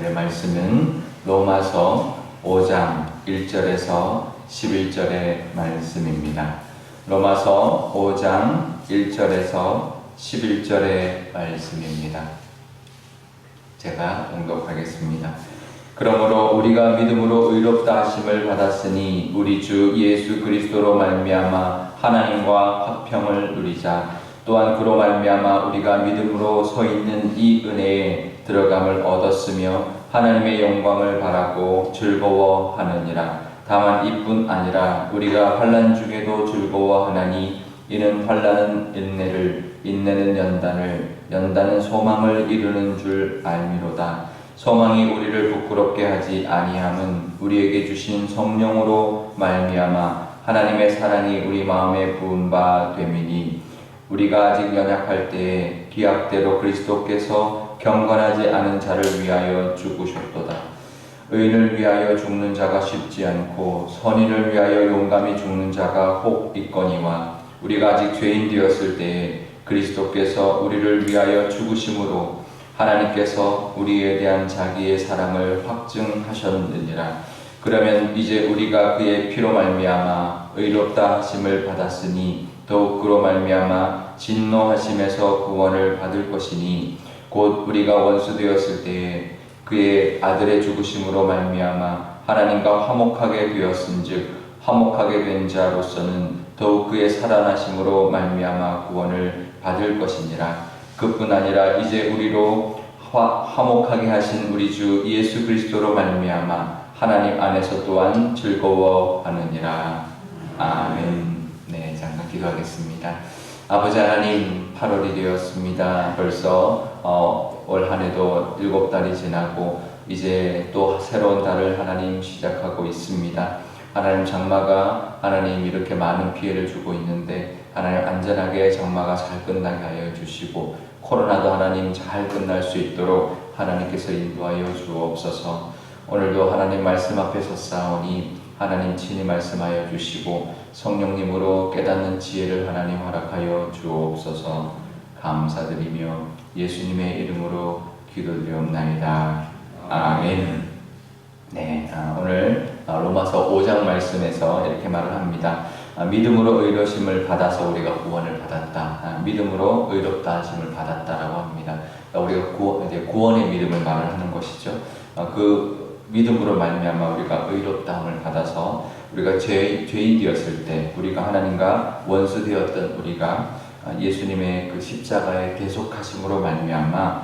오늘의 말씀은 로마서 5장 1절에서 11절의 말씀입니다. 로마서 5장 1절에서 11절의 말씀입니다. 제가 봉독하겠습니다. 그러므로 우리가 믿음으로 의롭다 하심을 받았으니 우리 주 예수 그리스도로 말미암아 하나님과 화평을 누리자. 또한 그로 말미암아 우리가 믿음으로 서 있는 이 은혜에 들어감을 얻었으며 하나님의 영광을 바라고 즐거워하느니라. 다만 이뿐 아니라 우리가 환난 중에도 즐거워하나니 이는 환난은 인내를, 인내는 연단을, 연단은 소망을 이루는 줄 알미로다. 소망이 우리를 부끄럽게 하지 아니함은 우리에게 주신 성령으로 말미암아 하나님의 사랑이 우리 마음에 부은 바 됨이니 우리가 아직 연약할 때에 기약대로 그리스도께서 경건하지 않은 자를 위하여 죽으셨도다. 의인을 위하여 죽는 자가 쉽지 않고 선인을 위하여 용감히 죽는 자가 혹 있거니와 우리가 아직 죄인 되었을 때에 그리스도께서 우리를 위하여 죽으심으로 하나님께서 우리에 대한 자기의 사랑을 확증하셨느니라. 그러면 이제 우리가 그의 피로 말미암아 의롭다 하심을 받았으니 더욱 그로 말미암아 진노하심에서 구원을 받을 것이니 곧 우리가 원수 되었을 때에 그의 아들의 죽으심으로 말미암아 하나님과 화목하게 되었은즉 화목하게 된 자로서는 더욱 그의 살아나심으로 말미암아 구원을 받을 것이니라. 그뿐 아니라 이제 우리로 화목하게 하신 우리 주 예수 그리스도로 말미암아 하나님 안에서 또한 즐거워하느니라. 아멘. 네, 잠깐 기도하겠습니다. 아버지 하나님, 8월이 되었습니다. 벌써 올 한해도 7달이 지나고 이제 또 새로운 달을 하나님 시작하고 있습니다. 하나님, 장마가 하나님 이렇게 많은 피해를 주고 있는데 하나님 안전하게 장마가 잘 끝나게 하여 주시고 코로나도 하나님 잘 끝날 수 있도록 하나님께서 인도하여 주옵소서. 오늘도 하나님 말씀 앞에 섰사오니 하나님 친히 말씀하여 주시고 성령님으로 깨닫는 지혜를 하나님 허락하여 주옵소서. 감사드리며 예수님의 이름으로 기도드리옵나이다. 아멘. 네, 오늘 로마서 5장 말씀에서 이렇게 말을 합니다. 믿음으로 의로심을 받아서 우리가 구원을 받았다. 믿음으로 의롭다 하심을 받았다라고 합니다. 우리가 구원의 믿음을 말을 하는 것이죠. 그 믿음으로 말미암아 우리가 의롭다함을 받아서 우리가 죄인 되었을 때 우리가 하나님과 원수 되었던 우리가 예수님의 그 십자가의 대속하심으로 말미암아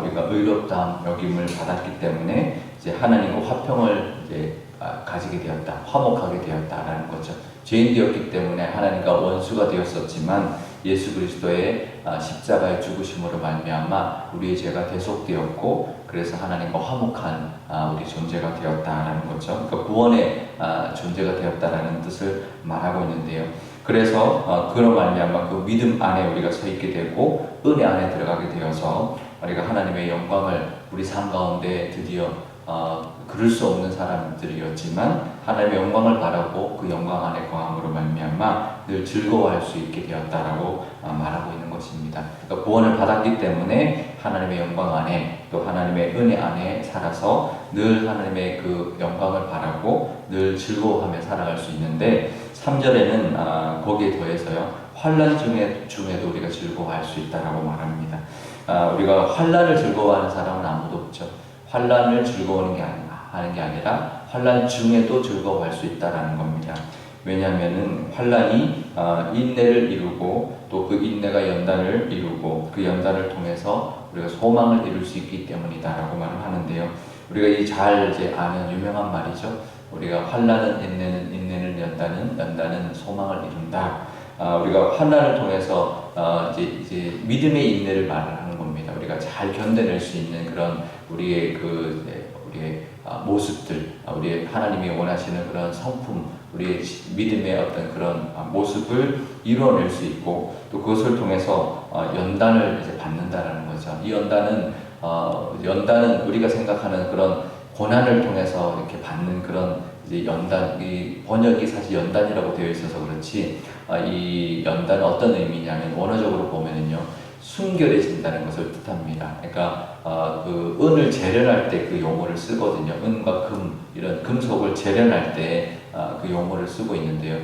우리가 의롭다함 여김을 받았기 때문에 이제 하나님과 화평을 이제 가지게 되었다, 화목하게 되었다라는 거죠. 죄인 되었기 때문에 하나님과 원수가 되었었지만 예수 그리스도의 십자가의 죽으심으로 말미암아 우리의 죄가 대속되었고 그래서 하나님과 화목한 우리 존재가 되었다라는 거죠. 그러니까 구원의 존재가 되었다라는 뜻을 말하고 있는데요. 그래서 그로 말미암아 그 믿음 안에 우리가 서 있게 되고 은혜 안에 들어가게 되어서 우리가 하나님의 영광을 우리 삶 가운데 드디어 그럴 수 없는 사람들이었지만 하나님의 영광을 바라고 그 영광 안에 거함으로 말미암아 늘 즐거워할 수 있게 되었다라고 말하고 있는 것입니다. 그러니까 구원을 받았기 때문에 하나님의 영광 안에 또 하나님의 은혜 안에 살아서 늘 하나님의 그 영광을 바라고 늘 즐거워하며 살아갈 수 있는데 3절에는 거기에 더해서요 환난 중에도 우리가 즐거워할 수 있다라고 말합니다. 우리가 환난을 즐거워하는 사람은 아무도 없죠. 환난을 즐거워하는 게 아니라 환난 중에도 즐거워할 수 있다라는 겁니다. 왜냐하면은 환난이 인내를 이루고 또 그 인내가 연단을 이루고 그 연단을 통해서 우리가 소망을 이룰 수 있기 때문이다라고 말을 하는데요. 우리가 이 잘 이제 아는 유명한 말이죠. 우리가 환난은 인내는 연단은 소망을 이룬다. 우리가 환난을 통해서 이제 믿음의 인내를 말을 하는 겁니다. 우리가 잘 견뎌낼 수 있는 그런 우리의 모습들, 우리의 하나님이 원하시는 그런 성품, 우리의 믿음의 어떤 그런 모습을 이루어낼 수 있고 또 그것을 통해서 연단을 이제 받는다라는 거죠. 이 연단은 우리가 생각하는 그런 고난을 통해서 이렇게 받는 그런 이제 연단, 이 번역이 사실 연단이라고 되어 있어서 그렇지 이 연단은 어떤 의미냐면 원어적으로 보면은요 순결해진다는 것을 뜻합니다. 그러니까 그 은을 재련할 때 그 용어를 쓰거든요. 은과 금 이런 금속을 재련할 때 그 용어를 쓰고 있는데요.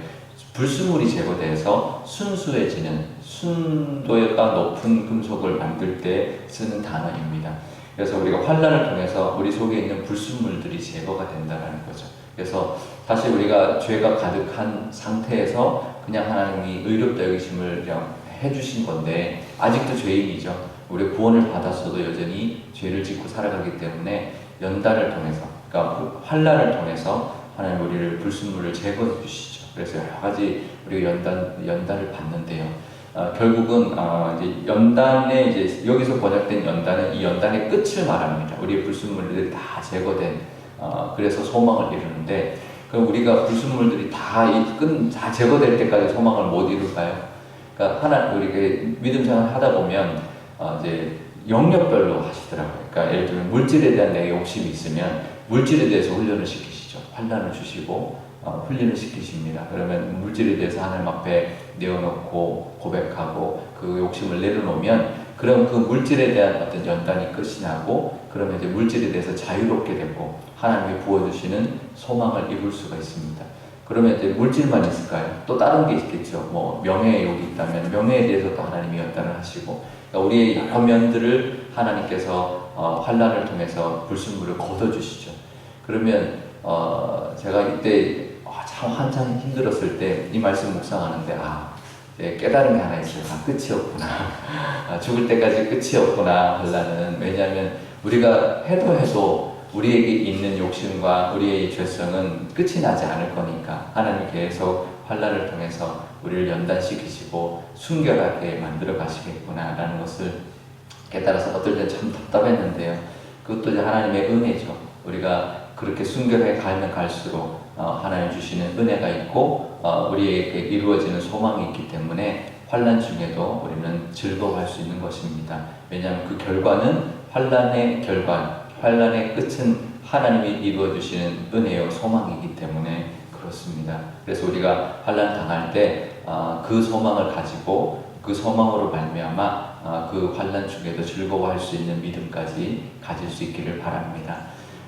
불순물이 제거돼서 순수해지는 순도가 높은 금속을 만들 때 쓰는 단어입니다. 그래서 우리가 환난을 통해서 우리 속에 있는 불순물들이 제거가 된다는 거죠. 그래서 사실 우리가 죄가 가득한 상태에서 그냥 하나님이 의롭다 여기심을 그냥 해주신 건데 아직도 죄인이죠. 우리 구원을 받았어도 여전히 죄를 짓고 살아가기 때문에 연단을 통해서, 그러니까 환난을 통해서 하나님 우리를 불순물을 제거해 주시죠. 그래서 여러 가지 우리가 연단을 받는데요. 결국은 이제 연단에 이제 여기서 번역된 연단은 이 연단의 끝을 말합니다. 우리의 불순물들이 다 제거된 그래서 소망을 이루는데, 그럼 우리가 불순물들이 다 제거될 때까지 소망을 못 이룰까요? 그러니까 우리가 믿음 생활 하다 보면 이제 영역별로 하시더라고요. 그러니까 예를 들면 물질에 대한 내 욕심이 있으면 물질에 대해서 훈련을 시키시죠. 환난을 주시고 훈련을 시키십니다. 그러면 물질에 대해서 하나님 앞에 내어놓고 고백하고 그 욕심을 내려놓으면 그럼 그 물질에 대한 어떤 연단이 끝이 나고 그러면 이제 물질에 대해서 자유롭게 되고 하나님이 부어주시는 소망을 이룰 수가 있습니다. 그러면 이제 물질만 있을까요? 또 다른 게 있겠죠. 뭐 명예의 욕이 있다면 명예에 대해서 또 하나님이 연단을 하시고, 그러니까 우리의 여러 면들을 하나님께서 환난을 통해서 불순물을 걷어주시죠. 그러면 제가 이때 참 한참 힘들었을 때 이 말씀 묵상하는데 깨달은 게 하나 있어요. 끝이 없구나. 죽을 때까지 끝이 없구나. 환난은. 왜냐하면 우리가 해도 우리에게 있는 욕심과 우리의 죄성은 끝이 나지 않을 거니까 하나님 계속 환난을 통해서 우리를 연단시키시고 순결하게 만들어 가시겠구나라는 것을 깨달아서 어떨 때 참 답답했는데요. 그것도 이제 하나님의 은혜죠. 우리가 그렇게 순결하게 가면 갈수록 하나님 주시는 은혜가 있고 우리에게 이루어지는 소망이 있기 때문에 환난 중에도 우리는 즐거워할 수 있는 것입니다. 왜냐하면 그 결과는 환난의 끝은 하나님이 이루어주시는 은혜요 소망이기 때문에 그렇습니다. 그래서 우리가 환난 당할 때 그 소망을 가지고 그 소망으로 말미암아 그 환난 중에도 즐거워할 수 있는 믿음까지 가질 수 있기를 바랍니다.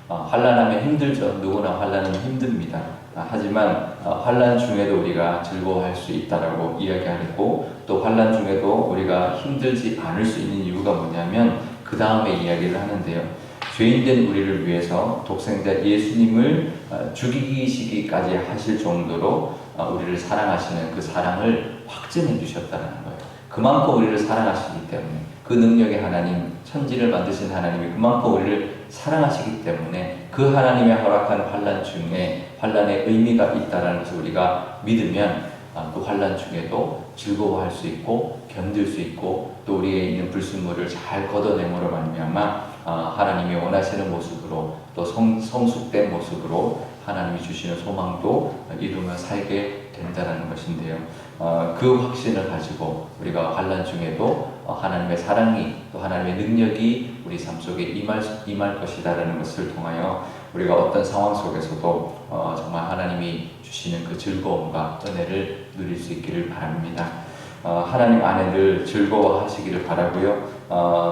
환난하면 힘들죠. 누구나 환난은 힘듭니다. 하지만 환난 중에도 우리가 즐거워할 수 있다라고 이야기하고, 또 환난 중에도 우리가 힘들지 않을 수 있는 이유가 뭐냐면 그 다음에 이야기를 하는데요. 죄인된 우리를 위해서 독생자 예수님을 죽이시기까지 하실 정도로 우리를 사랑하시는 그 사랑을 확증해 주셨다는 거예요. 그만큼 우리를 사랑하시기 때문에, 그 능력의 하나님, 천지를 만드신 하나님이 그만큼 우리를 사랑하시기 때문에 그 하나님의 허락한 환난 중에 환난의 의미가 있다는 것을 우리가 믿으면 그 환난 중에도 즐거워할 수 있고 견딜 수 있고, 또 우리에 있는 불순물을 잘 걷어내므로 말미암아 하나님이 원하시는 모습으로, 또 성숙된 모습으로 하나님이 주시는 소망도 이루며 살게 된다는 것인데요. 그 확신을 가지고 우리가 환난 중에도 하나님의 사랑이, 또 하나님의 능력이 우리 삶 속에 임할 것이다라는 것을 통하여 우리가 어떤 상황 속에서도 정말 하나님이 주시는 그 즐거움과 은혜를 누릴 수 있기를 바랍니다. 하나님 안에를 즐거워하시기를 바라고요.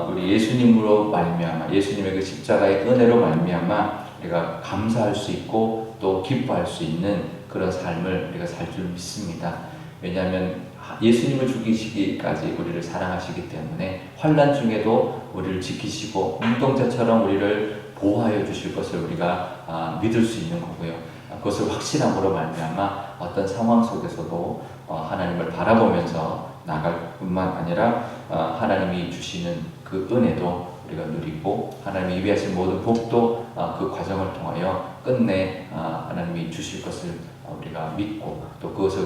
우리 예수님으로 말미암아, 예수님의 그 십자가의 은혜로 말미암아 우리가 감사할 수 있고 또 기뻐할 수 있는 그런 삶을 우리가 살 줄 믿습니다. 왜냐하면 예수님을 죽이시기까지 우리를 사랑하시기 때문에 환난 중에도 우리를 지키시고 눈동자처럼 우리를 보호하여 주실 것을 우리가 믿을 수 있는 거고요. 그것을 확신함으로 말미암아 어떤 상황 속에서도 하나님을 바라보면서 나갈 뿐만 아니라 하나님이 주시는 그 은혜도 우리가 누리고 하나님이 예비하신 모든 복도 그 과정을 통하여 끝내 하나님이 주실 것을 우리가 믿고, 또 그것을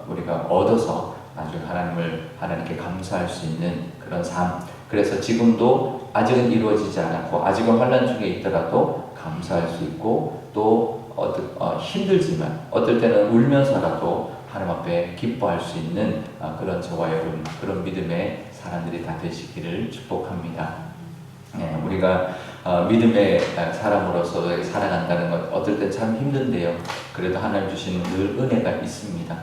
우리가 얻어서 나중에 하나님께 감사할 수 있는 그런 삶. 그래서 지금도 아직은 이루어지지 않았고 아직은 환난 중에 있더라도 감사할 수 있고, 또 힘들지만 어떨 때는 울면서라도 하나님 앞에 기뻐할 수 있는 그런 저와 여러분, 그런 믿음의 사람들이 다 되시기를 축복합니다. 우리가 믿음의 사람으로서 살아간다는 것 어떨 땐 참 힘든데요. 그래도 하나님 주시는 늘 은혜가 있습니다.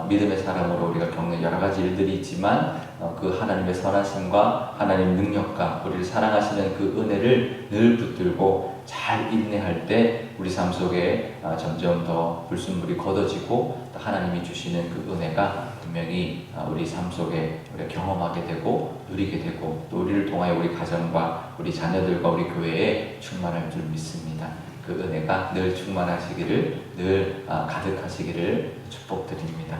믿음의 사람으로 우리가 겪는 여러 가지 일들이 있지만 그 하나님의 선하심과 하나님 능력과 우리를 사랑하시는 그 은혜를 늘 붙들고 잘 인내할 때 우리 삶 속에 점점 더 불순물이 걷어지고 또 하나님이 주시는 그 은혜가 분명히 우리 삶 속에 우리가 경험하게 되고 누리게 되고 또 우리를 통하여 우리 가정과 우리 자녀들과 우리 교회에 충만할 줄 믿습니다. 그 은혜가 늘 충만하시기를, 늘 가득하시기를 축복드립니다.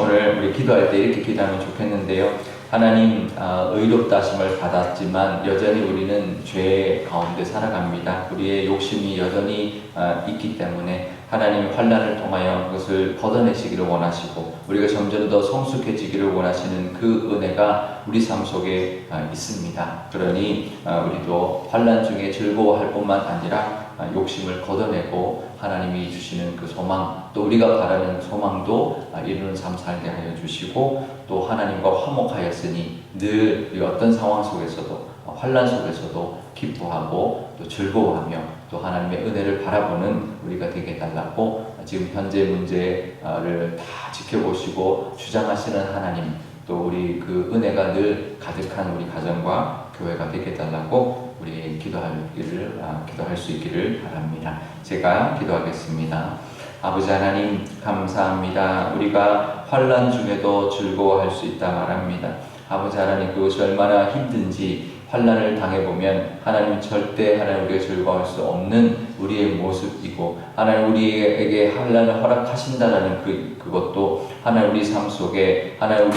오늘 우리 기도할 때 이렇게 기도하면 좋겠는데요. 하나님, 의롭다 하심을 받았지만 여전히 우리는 죄 가운데 살아갑니다. 우리의 욕심이 여전히 있기 때문에 하나님 환난을 통하여 그것을 걷어내시기를 원하시고 우리가 점점 더 성숙해지기를 원하시는 그 은혜가 우리 삶 속에 있습니다. 그러니 우리도 환난 중에 즐거워할 뿐만 아니라 욕심을 걷어내고 하나님이 주시는 그 소망, 또 우리가 바라는 소망도 이루는 삶 살게 하여 주시고 또 하나님과 화목하였으니 늘 우리 어떤 상황 속에서도 환난 속에서도 기뻐하고 또 즐거워하며 또 하나님의 은혜를 바라보는 우리가 되게 해달라고 지금 현재 문제를 다 지켜보시고 주장하시는 하나님, 또 우리 그 은혜가 늘 가득한 우리 가정과 교회가 되게 해달라고 우리 기도할 수 있기를 바랍니다. 제가 기도하겠습니다. 아버지 하나님 감사합니다. 우리가 환난 중에도 즐거워할 수 있다 말합니다. 아버지 하나님 그것이 얼마나 힘든지 환난을 당해보면 하나님 절대 하나님 우리가 즐거워할 수 없는 우리의 모습이고 하나님 우리에게 환난을 허락하신다라는 그것도 하나님 우리 삶 속에 하나님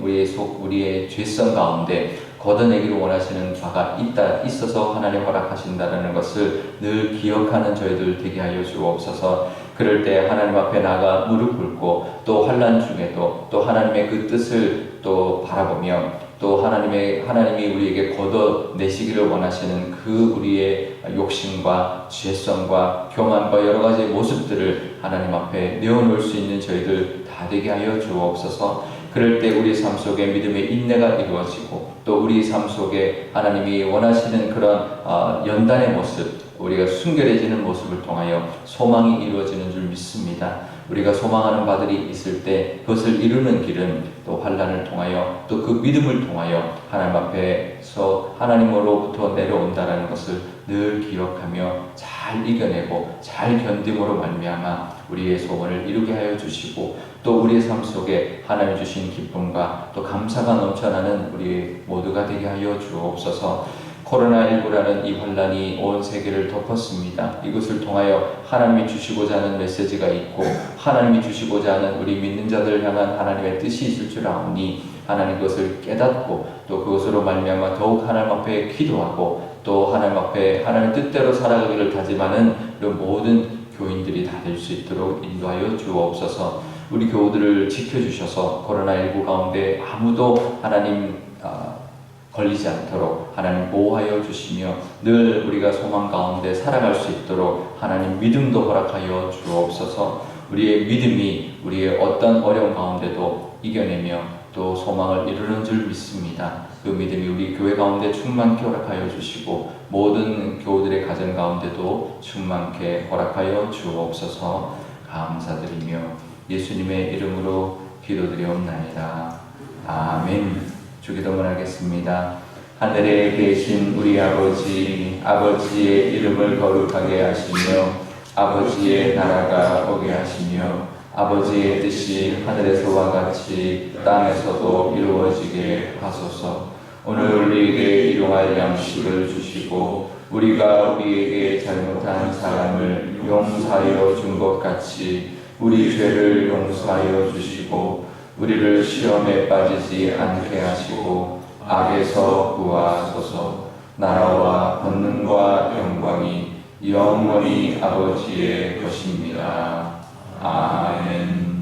우리의 죄성 가운데 걷어내기를 원하시는 바가 있어서 하나님 허락하신다는 것을 늘 기억하는 저희들 되게 하여 주옵소서. 그럴 때 하나님 앞에 나가 무릎 꿇고 또 환난 중에도 또 하나님의 그 뜻을 또 바라보며 또 하나님이 우리에게 걷어내시기를 원하시는 그 우리의 욕심과 죄성과 교만과 여러 가지 모습들을 하나님 앞에 내어놓을 수 있는 저희들 다 되게 하여 주옵소서. 그럴 때 우리 삶 속에 믿음의 인내가 이루어지고 또 우리 삶 속에 하나님이 원하시는 그런 연단의 모습, 우리가 순결해지는 모습을 통하여 소망이 이루어지는 줄 믿습니다. 우리가 소망하는 바들이 있을 때 그것을 이루는 길은 또 환난을 통하여 또 그 믿음을 통하여 하나님 앞에서 하나님으로부터 내려온다라는 것을 늘 기억하며 잘 이겨내고 잘 견딤으로 말미암아 우리의 소원을 이루게 하여 주시고 또 우리의 삶 속에 하나님 주신 기쁨과 또 감사가 넘쳐나는 우리 모두가 되게 하여 주옵소서. 코로나19라는 이 환난이 온 세계를 덮었습니다. 이것을 통하여 하나님이 주시고자 하는 메시지가 있고 하나님이 주시고자 하는 우리 믿는 자들을 향한 하나님의 뜻이 있을 줄 아오니 하나님 그것을 깨닫고 또 그것으로 말미암아 더욱 하나님 앞에 기도하고 또 하나님 앞에 하나님 뜻대로 살아가기를 다짐하는 이런 모든 교인들이 다 될 수 있도록 인도하여 주옵소서. 우리 교우들을 지켜주셔서 코로나19 가운데 아무도 하나님 걸리지 않도록 하나님 보호하여 주시며 늘 우리가 소망 가운데 살아갈 수 있도록 하나님 믿음도 허락하여 주옵소서. 우리의 믿음이 우리의 어떤 어려움 가운데도 이겨내며 또 소망을 이루는 줄 믿습니다. 그 믿음이 우리 교회 가운데 충만케 허락하여 주시고 모든 교우들의 가정 가운데도 충만케 허락하여 주옵소서. 감사드리며 예수님의 이름으로 기도드리옵나이다. 아멘. 주기도문 하겠습니다. 하늘에 계신 우리 아버지, 아버지의 이름을 거룩하게 하시며 아버지의 나라가 오게 하시며 아버지의 뜻이 하늘에서와 같이 땅에서도 이루어지게 하소서. 오늘 우리에게 일용할 양식을 주시고 우리가 우리에게 잘못한 사람을 용서하여 준 것 같이 우리 죄를 용서하여 주시고 우리를 시험에 빠지지 않게 하시고 악에서 구하소서. 나라와 권능과 영광이 영원히 아버지의 것입니다. 아멘.